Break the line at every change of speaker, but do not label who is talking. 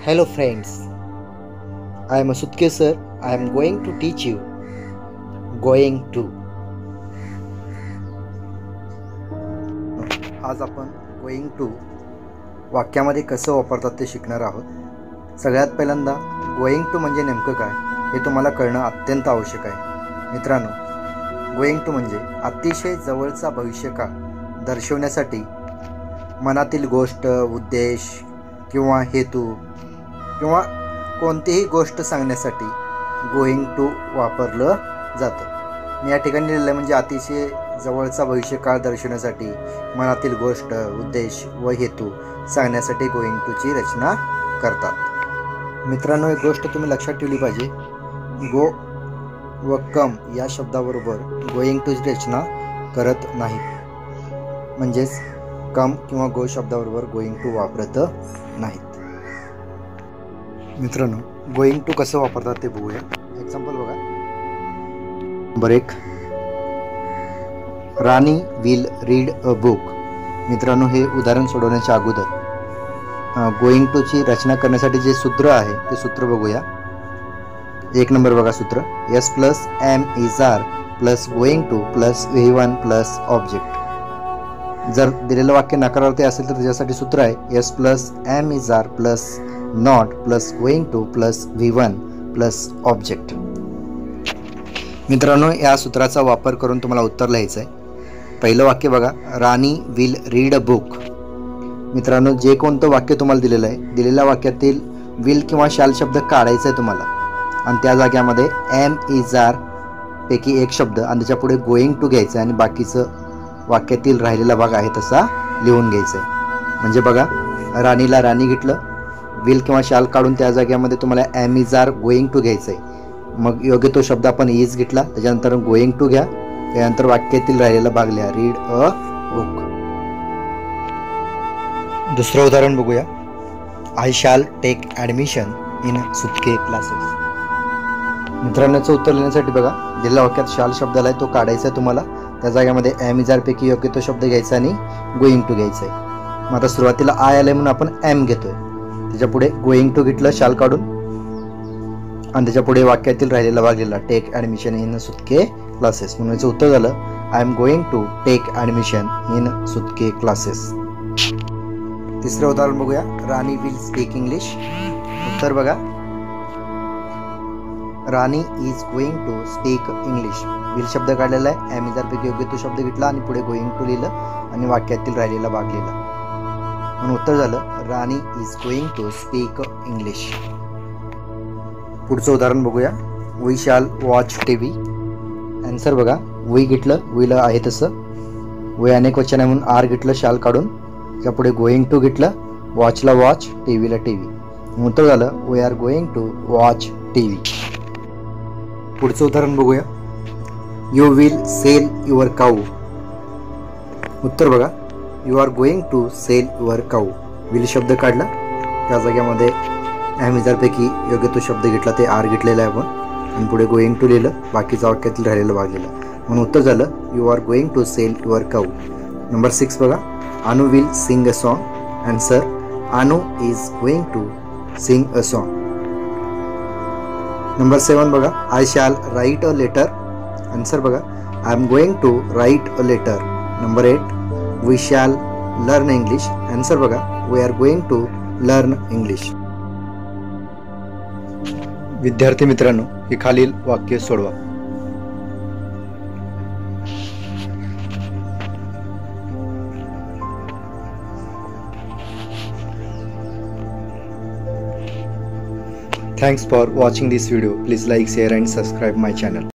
Hello friends, I am Asutke sir. I am going to teach you going to. आज आपण going to वाक्यामध्ये कसं वापरतात ते शिकणार आहोत. सगळ्यात पहिल्यांदा going to म्हणजे नेमकं काय हे तुम्हाला कळणं अत्यंत आवश्यक आहे. मित्रांनो, going to म्हणजे अतिशय जवळचा भविष्यकाळ दर्शवण्यासाठी मनातील गोष्ट, उद्देश किंवा हेतू किंवा कोणतीही गोष्ट सांगण्यासाठी गोइंग टू वापरलं जातं. मी या ठिकाणी लिहिलं म्हणजे अतिशय जवळचा भविष्यकाळ दर्शवण्यासाठी मनातील गोष्ट, उद्देश व हेतू सांगण्यासाठी गोइंग टूची रचना करतात. मित्रांनो, एक गोष्ट तुम्ही लक्षात ठेवली पाहिजे, गो व कम या शब्दाबरोबर गोइंग टूची रचना करत नाहीत. म्हणजेच कम किंवा गो शब्दाबरोबर गोइंग टू वापरत नाहीत. मित्रांनो, गोइंग टू कसं वापरतात ते बघूया. एक्झाम्पल बघा. Number 1, Rani will read a book. मित्रांनो, हे उदाहरण सोडवण्याच्या अगोदर गोइंग टूची रचना करण्यासाठी जे सूत्र आहे ते सूत्र बघूया. 1 नंबर बघा सूत्र, S plus am is are plus going to plus V1 plus object. जर दिलेलं वाक्य नकारार्थी असेल तर त्याच्यासाठी सूत्र आहे S plus am is are plus not plus going to plus V1 plus object. मित्रांनो, या सूत्राचा वापर करून तुम्हाला उत्तर लिहायचं आहे. पहिलं वाक्य बघा, राणी विल रीड अ बुक. मित्रांनो, जे कोणतं वाक्य तुम्हाला दिलेलं आहे, दिलेल्या वाक्यातील विल किंवा शाल शब्द काढायचा आहे तुम्हाला आणि त्या जाग्यामध्ये एम इज आर पैकी एक शब्द आणि त्याच्या पुढे गोइंग टू घ्यायचं आणि बाकीचं वाक्यातील राहिलेला भाग आहे तसा लिहून घ्यायचा आहे. म्हणजे बघा, राणीला राणी घेतलं, विल किंवा शाल काढून त्या जाग्यामध्ये तुम्हाला am is are going to घ्यायचं आहे. मग योग्य तो शब्द आपण इज घेतला, त्याच्यानंतर गोइंग टू घ्या, त्यानंतर वाक्यातील राहिलेला भाग लिहा, रीड अ बुक. दुसरं उदाहरण बघूया. I shall take admission in सुटके क्लासेस. मित्रांनो, उत्तर लिहिण्यासाठी बघा, दिलेल्या वाक्यात शाल शब्दाला आहे तो काढायचा आहे तुम्हाला, त्या जागेमध्ये एम इज आर पैकी योग्य तो शब्द घ्यायचा आणि गोइंग टू घ्यायचा आहे. मग आता सुरुवातीला आय आलं म्हणून आपण एम घेतोय, त्याच्या पुढे गोइंग टू घेतलं शाल काढून आणि त्याच्या पुढे वाक्यातील राहिलेला भाग लिहिला, टेक ॲडमिशन इन सुटके क्लासेस. म्हणून याचं उत्तर झालं, I am going to take admission in सुटके क्लासेस. तिसरं उदाहरण बघूया. Rani will speak English. उत्तर बघा, Rani is going to speak English. Will शब्द काढलेला आहे, एम इज आर पैकी योग्य तो शब्द घेतला आणि पुढे गोइंग टू लिहिलं आणि वाक्यातील राहिलेला भाग लिहिला. म्हणून उत्तर झालं, Rani is going to speak English. पुढचं उदाहरण बघूया. We shall watch TV. Answer बघा, वी घेतलं, वीला आहे तसं, वी अनेक वचन आहे म्हणून आर घेतलं शाल काढून, त्या पुढे गोइंग टू घेतलं, वॉचला वॉच, टीव्हीला टीव्ही. उत्तर झालं, we are going to watch TV. पुढचं उदाहरण बघूया. You will sell your cow. उत्तर बघा, you are going to sell your cow. Will शब्द काढला, त्या जाग्यामध्ये एम इज आर पैकी योग्य तो शब्द घेतला, ते आर घेतलेला आहे आपण आणि पुढे गोइंग टू लिहिलं, बाकीचा वाक्यातील राहिलेला भाग लिहिला. म्हणून उत्तर झालं, you are going to sell your cow. Number 6 बघा. Anu will sing a song. Answer, Anu is going to sing a song. Number 7 बघा. I shall write a letter. Answer बघा, I am going to write a letter. Number 8, we shall learn English. Answer बघा, we are going to learn English. विद्यार्थी मित्रांनो, हे खालील वाक्य सोडवा. Thanks for watching this video. Please like, share and subscribe my channel.